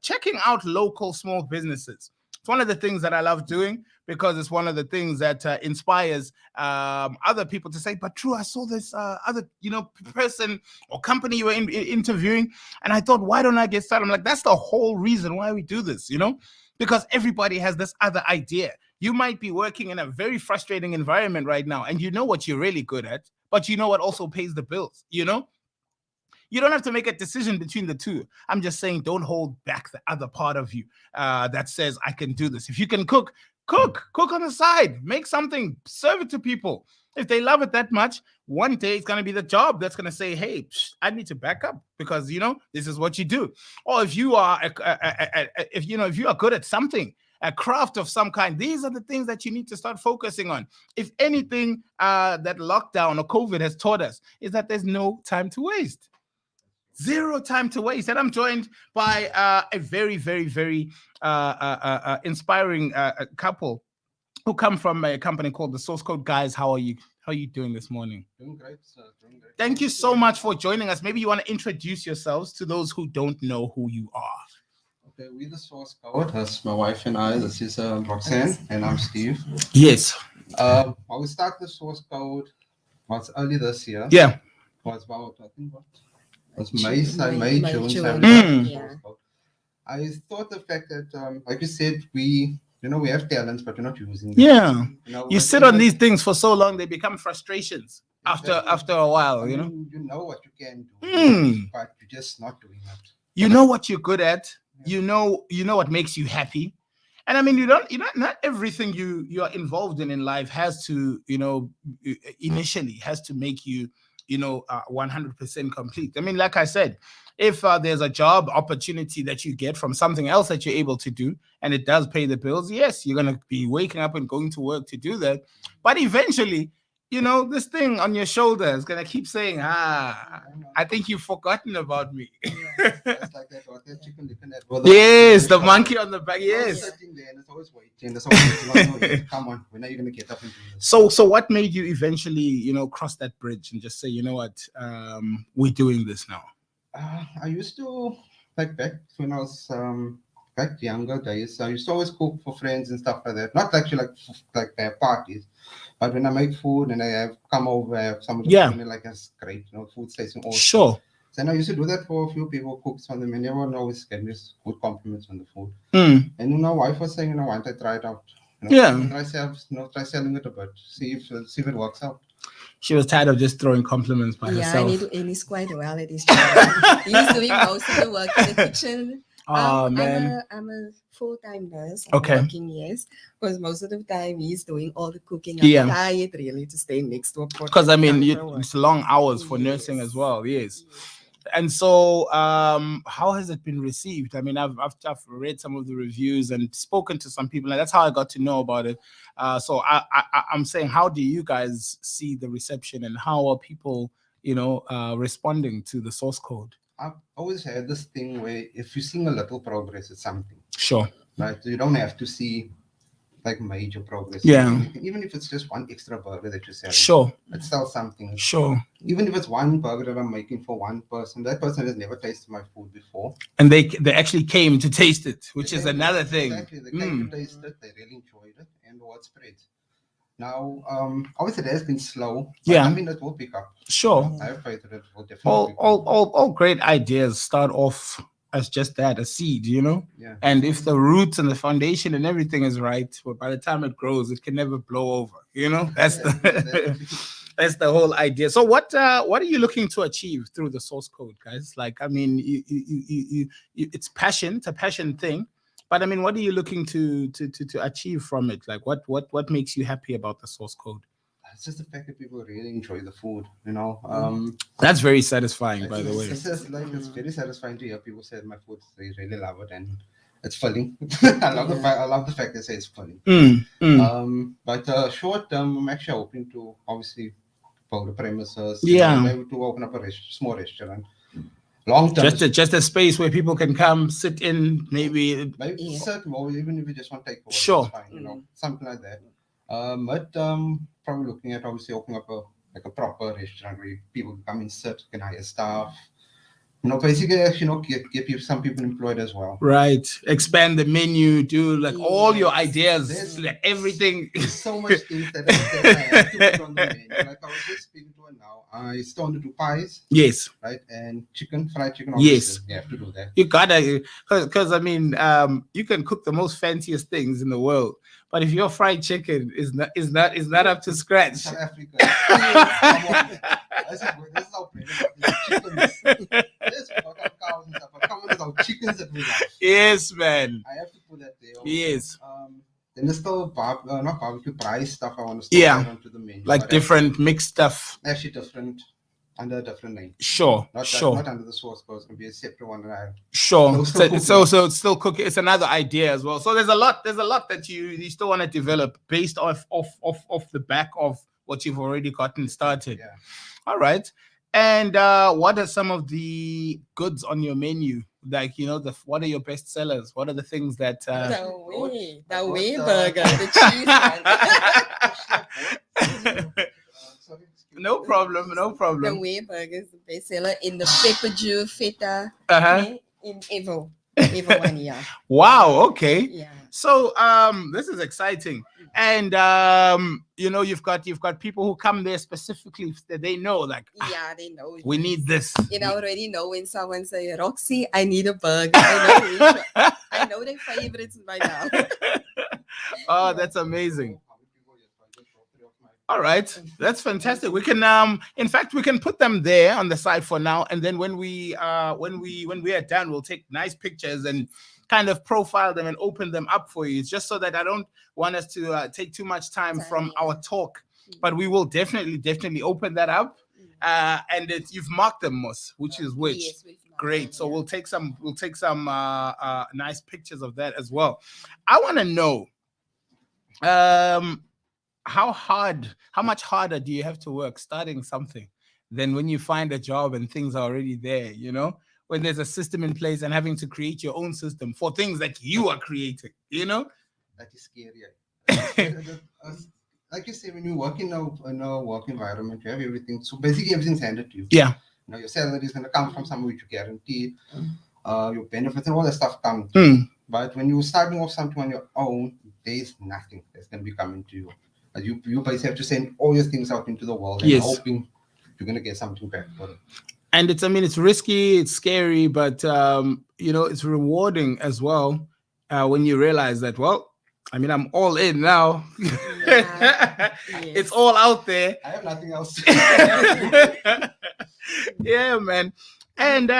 checking out local small businesses. It's one of the things that I love doing because it's one of the things that inspires other people to say, but True, I saw this other, person or company you were interviewing, and I thought, why don't I get started? I'm like, that's the whole reason why we do this, because everybody has this other idea. You might be working in a very frustrating environment right now, and you know what you're really good at, but you know what also pays the bills, You don't have to make a decision between the two. I'm just saying, don't hold back the other part of you that says, I can do this. If you can cook on the side, make something, serve it to people. If they love it that much, one day it's going to be the job that's going to say, hey, I need to back up because, this is what you do. Or if you are, if you are good at something, a craft of some kind, these are the things that you need to start focusing on. If anything that lockdown or COVID has taught us is that there's no time to waste. Zero time to waste. And I'm joined by a very, very, very inspiring couple who come from a company called the Source Code Guys. How are you? How are you doing this morning? Doing great, sir. Doing great. Thank you so much for joining us. Maybe you want to introduce yourselves to those who don't know who you are. Okay, we're the Source Code. That's my wife and I. This is Roxanne, and I'm Steve. Yes. We started the Source Code was early this year. Yeah. Was about, I think, what? It was May, June. Yeah. I thought the fact that, like you said, we have talents, but we're not using them. Yeah. You sit on these things for so long, they become frustrations after a while, You know what you can do, but you're just not doing it. You know what you're good at. You know what makes you happy. And I mean, not everything you are involved in life has to, initially has to make you 100% complete. I mean, like I said, if there's a job opportunity that you get from something else that you're able to do and it does pay the bills, yes, you're going to be waking up and going to work to do that. But eventually, this thing on your shoulder is going to keep saying, I think you've forgotten about me. It's like that chicken looking at yes, the monkey on the back. Yes. Sitting there and it's always waiting. It's always waiting. Come on, when are you going to get up and do this? So what made you eventually, cross that bridge and just say, you know what, we're doing this now? I used to, back when I was back younger days, I used to always cook for friends and stuff like that. Not actually like their parties, but when I make food and I have come over, I have some of the food, like, that's great, food tasting awesome. Sure. So then I used to do that for a few people, cook for them, and everyone always gave me good compliments on the food. And my wife was saying, why don't I try it out? Try selling it a bit, see if it works out. She was tired of just throwing compliments by herself. And he's quite well at his job. He's doing most of the work in the kitchen. Man. I'm a full-time nurse. Okay. I'm working, yes, because most of the time he's doing all the cooking. I'm tired really to stay next to a pot. Because I mean, it's long hours for nursing as well. Yes. And so, how has it been received? I mean, I've read some of the reviews and spoken to some people, and that's how I got to know about it. So I'm saying, how do you guys see the reception, and how are people, responding to the Source Code? I've always had this thing where if you're seeing a little progress, it's something. Sure. Right. So you don't have to see like major progress. Yeah. Even if it's just one extra burger that you're selling. Sure. It's still something. Sure. Even if it's one burger that I'm making for one person, that person has never tasted my food before. And they actually came to taste it, which is another thing. Exactly. They came to taste it, they really enjoyed it, and the word spreads. Now, obviously, it has been slow. Yeah. I mean, it will pick up. Sure. I have faith that it will definitely pick up. All great ideas start off as just that, a seed, Yeah. And if the roots and the foundation and everything is right, well, by the time it grows, it can never blow over. That's that's the whole idea. So what are you looking to achieve through the Source Code, guys? Like, I mean, you it's passion. It's a passion thing. But I mean, what are you looking to achieve from it? Like, what makes you happy about the Source Code? It's just the fact that people really enjoy the food, That's very satisfying, by the way. It's just like, it's very satisfying to hear people say my food, they really love it, and it's filling. I love the fact they say it's filling. But short term, I'm actually hoping to obviously build the premises. Maybe to open up a small restaurant. Long term, just a space where people can come, sit in, maybe sit, or even if you just want to take over, sure, fine, something like that. But probably looking at obviously opening up a proper restaurant where people come and sit, can hire staff, basically, get people, some people employed as well. Right. Expand the menu, do like all your ideas, There's- like everything. There's so much things that I have to put on the menu. Like I was just speaking to her now. I still want to do pies. Yes. Right, and fried chicken. Yes. You have to do that. You gotta, because I mean, you can cook the most fanciest things in the world, but if your fried chicken is not up to scratch. South Africa. This is how chickens. There's a lot of cows and stuff, but come on, there's our chickens that we love. Yes, man. I have to put that there. Yes. Then there's still not barbecue price stuff I want to add onto the menu. Like different mixed stuff. Actually different. Under a different name. Sure. Not under the sauce, because it's gonna be a separate one. Sure. So it's still cooking. It's another idea as well. So there's a lot that you still want to develop based off the back of what you've already gotten started. Yeah. All right. And what are some of the goods on your menu? Like, what are your best sellers? What are the things that the way burger, the cheese one. No problem. The way burger is the best seller in the pepper jaw feta in Evo 1 year. Wow, okay. Yeah. So this is exciting. And you've got people who come there specifically that they know, like, they know we need this. I already know when someone say, Roxy, I need a burger. I know their favorites by now. Oh, that's amazing. All right, that's fantastic. We can in fact, we can put them there on the side for now, and then when we are done, we'll take nice pictures and kind of profile them and open them up for you. It's just so that I don't want us to take too much time from our talk, but we will definitely open that up. And you've marked them, Mos, which is which. Yes, great. So we'll take some nice pictures of that as well. I want to know how much harder do you have to work starting something than when you find a job and things are already there, when there's a system in place and having to create your own system for things that you are creating, That is scary. Like you say, when you work in a work environment, you have everything. So basically everything's handed to you. Yeah. Your salary is going to come from somewhere which you guarantee. Your benefits and all that stuff come. But when you're starting off something on your own, there's nothing that's going to be coming to you. You basically have to send all your things out into the world and hoping you're going to get something back for it. And it's risky, it's scary, but it's rewarding as well when you realize that, I'm all in now. It's all out there. I have nothing else. Yeah, man. And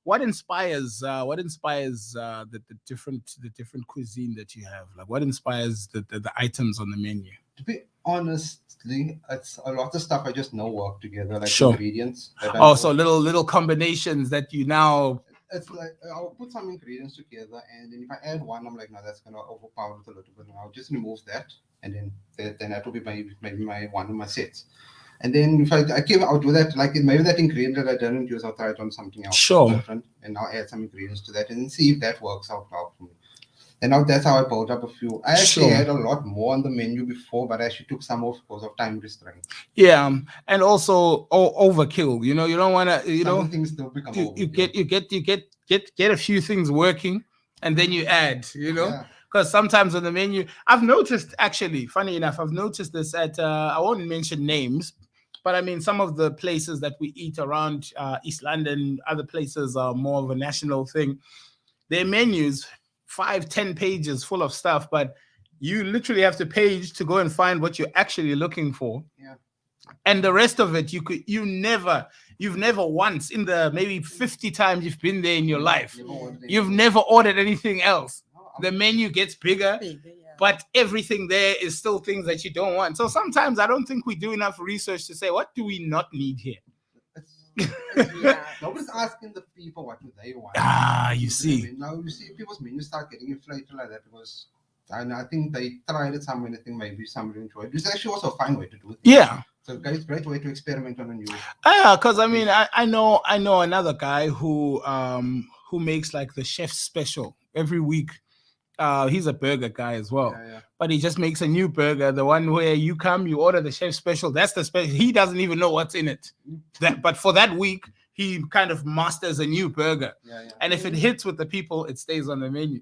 what inspires the different cuisine that you have? Like, what inspires the items on the menu? To be honestly, it's a lot of stuff I just know work together, like Sure. ingredients. So little combinations that you now. It's like I'll put some ingredients together, and then if I add one, I'm like, no, that's gonna overpower it a little bit. And I'll just remove that, and then that will be maybe my one of my sets. And then if I came out with that, like maybe that ingredient that I didn't use, I'll try it on something else different, and I'll add some ingredients to that, and then see if that works out well for me. And now that's how I built up a few. I actually had a lot more on the menu before, but I actually took some off because of time restraint. Yeah, and also overkill. You don't want to. Things don't become you get a few things working, and then you add. Because sometimes on the menu, I've noticed, actually, funny enough, I've noticed this at I won't mention names, but I mean some of the places that we eat around East London, other places are more of a national thing. Their menus, 5-10 pages full of stuff, but you literally have to page to go and find what you're actually looking for. Yeah. And the rest of it, you've never once in the maybe 50 times you've been there in your life, you've never ordered anything else. The menu gets bigger, but everything there is still things that you don't want. So sometimes I don't think we do enough research to say, what do we not need here? Nobody's asking the people what do they want. You see. Now you see people's menus start getting inflated like that because I think they tried it somewhere. I think maybe somebody enjoyed it. It's actually also a fine way to do it. Yeah. So it's a great way to experiment on a new. Because I mean, I know another guy who makes like the chef's special every week. He's a burger guy as well, but he just makes a new burger. The one where you come, you order the chef special. That's the special. He doesn't even know what's in it. But for that week, he kind of masters a new burger. And if it hits with the people, it stays on the menu.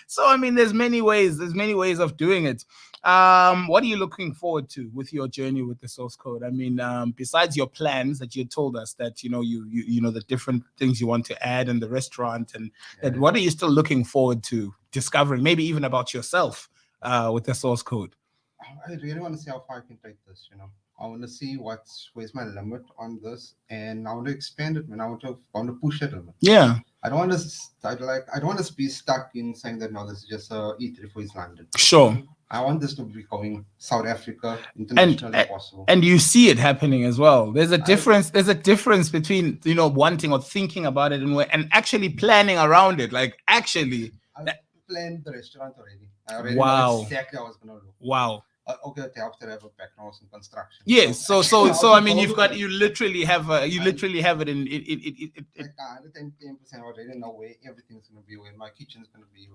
So I mean, there's many ways of doing it. What are you looking forward to with your journey with the source code? I mean, besides your plans that you told us that you know the different things you want to add in the restaurant, and what are you still looking forward to discovering, maybe even about yourself with the source code? I really want to see how far I can take this. I want to see where's my limit on this, and I want to expand it. And I want to push it a little. Yeah. I don't want to be stuck in saying that no, this is just a eatery for East London. Sure. I want this to be going South Africa internationally possible. And you see it happening as well. There's a difference. There's a difference between wanting or thinking about it and actually planning around it. Like actually, I planned the restaurant already. I already know exactly how I was gonna look. Wow. Okay, they have to have a background in construction. Yes, so I mean, you literally have it in. Like 110% already know where everything's gonna be, where my kitchen's gonna be,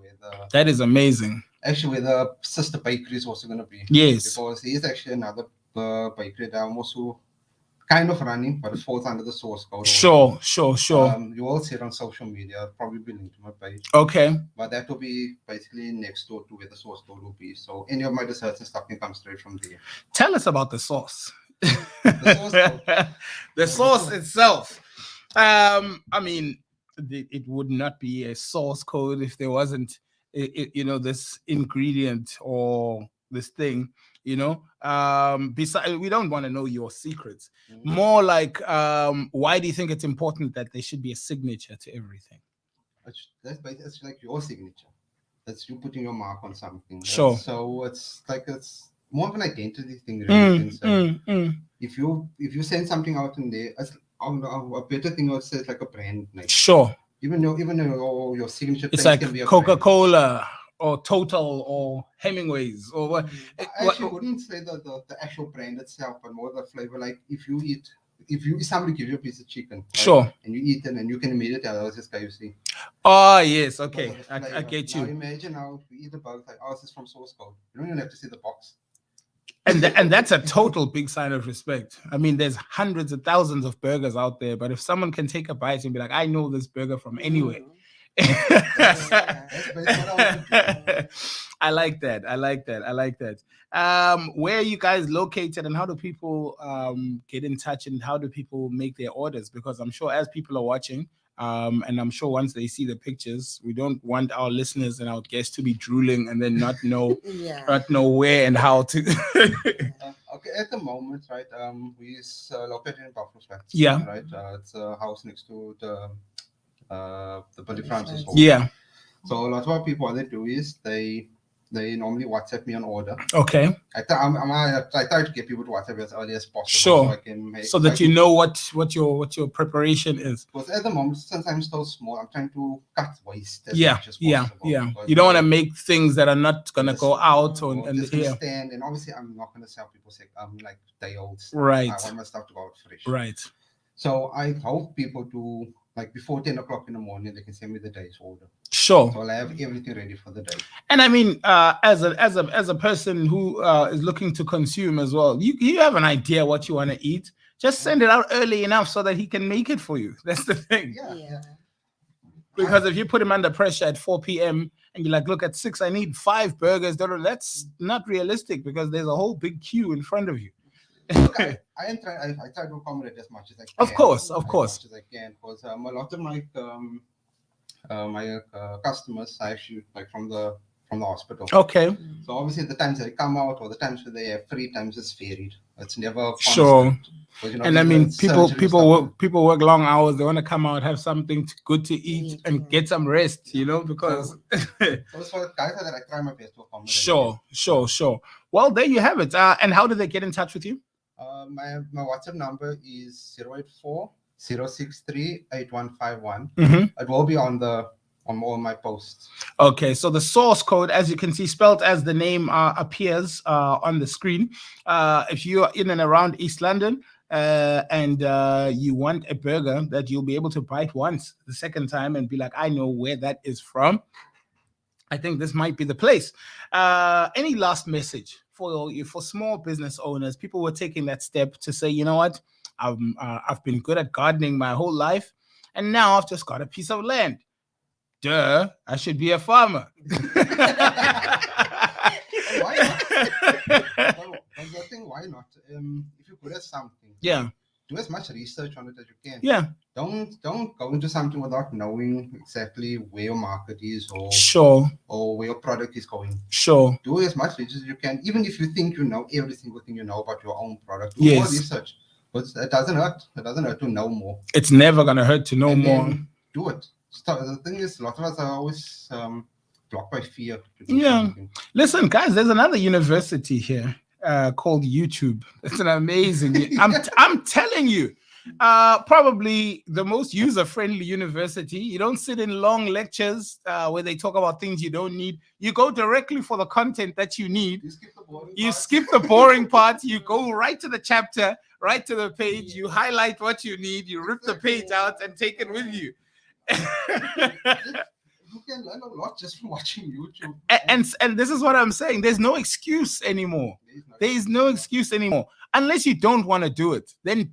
that is amazing. Actually, where the sister bakery is also gonna be. Yes, because there is actually another bakery that I'm also kind of running, but it falls under the source code. Sure. You will see it on social media. I'll probably be linked to my page. Okay. But that will be basically next door to where the source code will be. So any of my desserts and stuff can come straight from there. Tell us about the sauce. The source code. The sauce itself. I mean, it would not be a source code if there wasn't, this ingredient or this thing. Besides, we don't want to know your secrets. More like, why do you think it's important that there should be a signature to everything? That's like your signature. That's you putting your mark on something. Sure. So it's more of an identity thing. Really. If you send something out in there, a better thing would say it's like a brand name. Sure. Even your signature. It's like can be Coca-Cola. Or Total or Hemingway's or what? I actually wouldn't say the actual brand itself, but more the flavor. Like if somebody gives you a piece of chicken, right, sure, and you eat it, and you can immediately tell, this is KFC. Oh yes, okay, I get you. Now imagine how you eat a burger like, this is from source code. You don't even have to see the box. And that's a total big sign of respect. I mean, there's hundreds of thousands of burgers out there, but if someone can take a bite and be like, I know this burger from anywhere. I like that. Where are you guys located, and how do people get in touch, and how do people make their orders? Because I'm sure as people are watching, and I'm sure once they see the pictures, we don't want our listeners and our guests to be drooling and then not know not know where and how to. Okay, at the moment, right, we located in Buffalo Flats. Yeah. Right, it's a house next to the Billy Francis Hall. Yeah. So a lot of our people, what they do is they normally WhatsApp me an order. Okay. I try to get people to WhatsApp as early as possible. Sure. So I can so that you know what your preparation is. Because at the moment, since I'm still small, I'm trying to cut waste as much as possible. Yeah. You don't want to make things that are not gonna go out and stand. And obviously, I'm not gonna sell people like day olds. Right. I want my stuff to go out fresh. Right. So I hope people to, like, before 10 o'clock in the morning, they can send me the day's order. Sure. So I'll have everything ready for the day. And I mean, as a person who is looking to consume as well, you have an idea what you want to eat. Just send it out early enough so that he can make it for you. That's the thing. Yeah. Because if you put him under pressure at 4 p.m. and you're like, look, at 6, I need 5 burgers, that's not realistic because there's a whole big queue in front of you. Look, I try to accommodate as much as I can. Of course. As much as I can, because a lot of my customers are actually like from the hospital. Okay. So obviously the times they come out or the times where they have free times is varied. It's never constant. Sure. And I mean, people work long hours. They want to come out, have something good to eat, and get some rest. Because. So for guys that I try my best to accommodate. Sure. Well, there you have it. And how do they get in touch with you? My WhatsApp number is 084-063-8151. It will be on all my posts. Okay, so the source code, as you can see, spelled as the name appears on the screen. If you're in and around East London and you want a burger that you'll be able to bite once, the second time, and be like, I know where that is from, I think this might be the place. Any last message for small business owners, people who are taking that step to say, you know what, I've been good at gardening my whole life, and now I've just got a piece of land. Duh, I should be a farmer. Why not? But the thing, why not? If you're good at something, Yeah. do as much research on it as you can. Yeah. Don't go into something without knowing exactly where your market is or where your product is going. Sure. Do as much research as you can, even if you think you know every single thing you know about your own product. Do Yes. more research. But it doesn't hurt. It doesn't hurt to know more. It's never gonna hurt to know And more. then do it. So the thing is, a lot of us are always blocked by fear. To do Yeah. something. Listen, guys, there's another university here called YouTube. It's an amazing. I'm telling you, probably the most user-friendly university. You don't sit in long lectures where they talk about things you don't need. You go directly for the content that you need. You Skip the boring parts. You go right to the chapter, right to the page. You highlight what you need. You rip the page out and take it with you. You can learn a lot just from watching YouTube. And this is what I'm saying. There's no excuse anymore. There is no excuse anymore. Unless you don't want to do it, then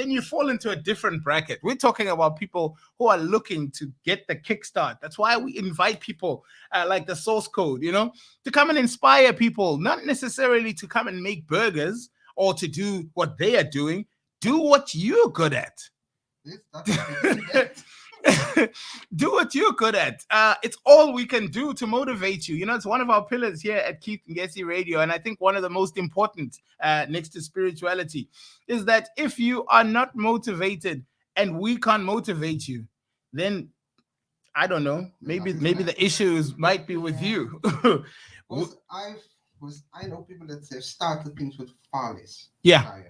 you fall into a different bracket. We're talking about people who are looking to get the kickstart. That's why we invite people like the Source Code, to come and inspire people, not necessarily to come and make burgers or to do what they are doing. Do what you're good at. Do what you're good at. It's all we can do to motivate you. It's one of our pillars here at Keith Ngesi Radio, and I think one of the most important next to spirituality is that if you are not motivated and we can't motivate you, then I don't know, maybe the issues might be with you. I know people that have started things with far less. Yeah.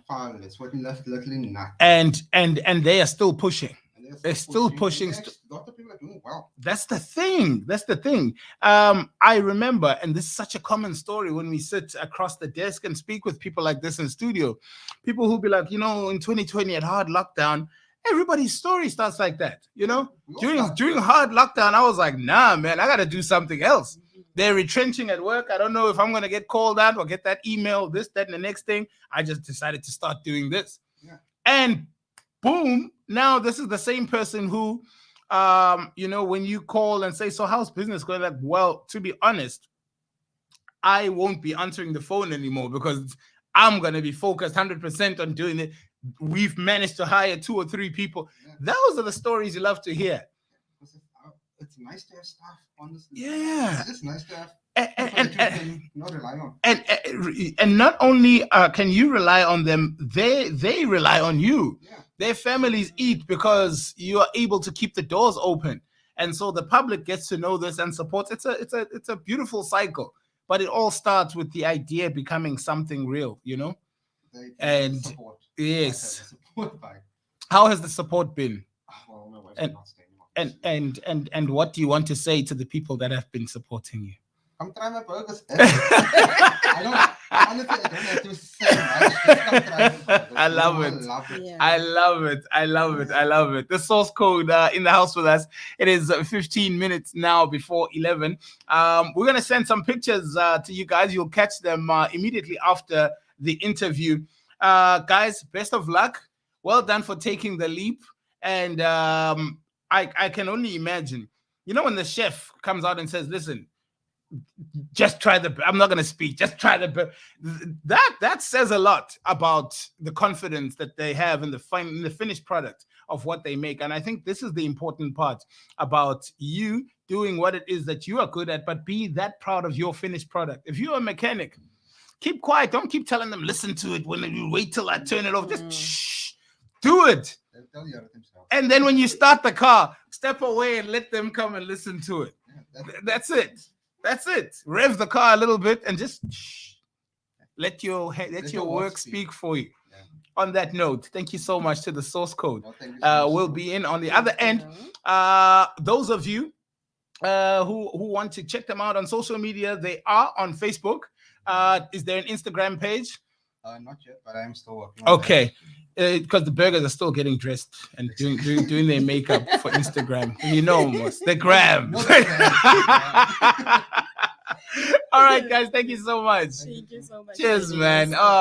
Far less, with literally nothing. And they are still pushing. They're still pushing. A lot of people are doing well. That's the thing. I remember, and this is such a common story when we sit across the desk and speak with people like this in studio. People who be like, in 2020 at hard lockdown, everybody's story starts like that. During hard lockdown, I was like, nah, man, I got to do something else. They're retrenching at work. I don't know if I'm going to get called out or get that email, this, that, and the next thing. I just decided to start doing this. Yeah. And boom, now this is the same person who, when you call and say, so how's business going? Like, well, to be honest, I won't be answering the phone anymore because I'm going to be focused 100% on doing it. We've managed to hire 2 or 3 people. Yeah. Those are the stories you love to hear. It's nice to have staff, honestly. Yeah. It's nice to have and not rely on. And not only can you rely on them, they rely on you. Yeah. Their families eat because you are able to keep the doors open, and so the public gets to know this and supports. It's a beautiful cycle, but it all starts with the idea becoming something real, And support. Yes, Support how has the support been? Well, my wife And- not staying home. And what do you want to say to the people that have been supporting you? Come try my burgers. Honestly, I don't have to say much. Just come try my burgers. I love it. Yeah. I love it. The Source Code in the house with us. It is 15 minutes now before 11. We're going to send some pictures to you guys. You'll catch them immediately after the interview. Guys, best of luck. Well done for taking the leap. And I can only imagine, when the chef comes out and says, listen, just try I'm not going to speak, just try that says a lot about the confidence that they have in the finished product of what they make. And I think this is the important part about you doing what it is that you are good at, but be that proud of your finished product. If you're a mechanic, keep quiet. Don't keep telling them, listen to it when you wait till I turn it off. Just shh, do it. They'll tell you everything themselves. And then when you start the car, step away and let them come and listen to it. That's it. Rev the car a little bit and just let your work speak for you. Yeah. On that note, thank you so much to the Source Code. Well, thank you so much. We'll be in on the other end. Those of you who want to check them out on social media, they are on Facebook. Is there an Instagram page? Not yet, but I'm still working on Okay. Because the burgers are still getting dressed and doing their makeup for Instagram. Almost the gram. All right, guys. Thank you so much. Thank you so much. Cheers, man.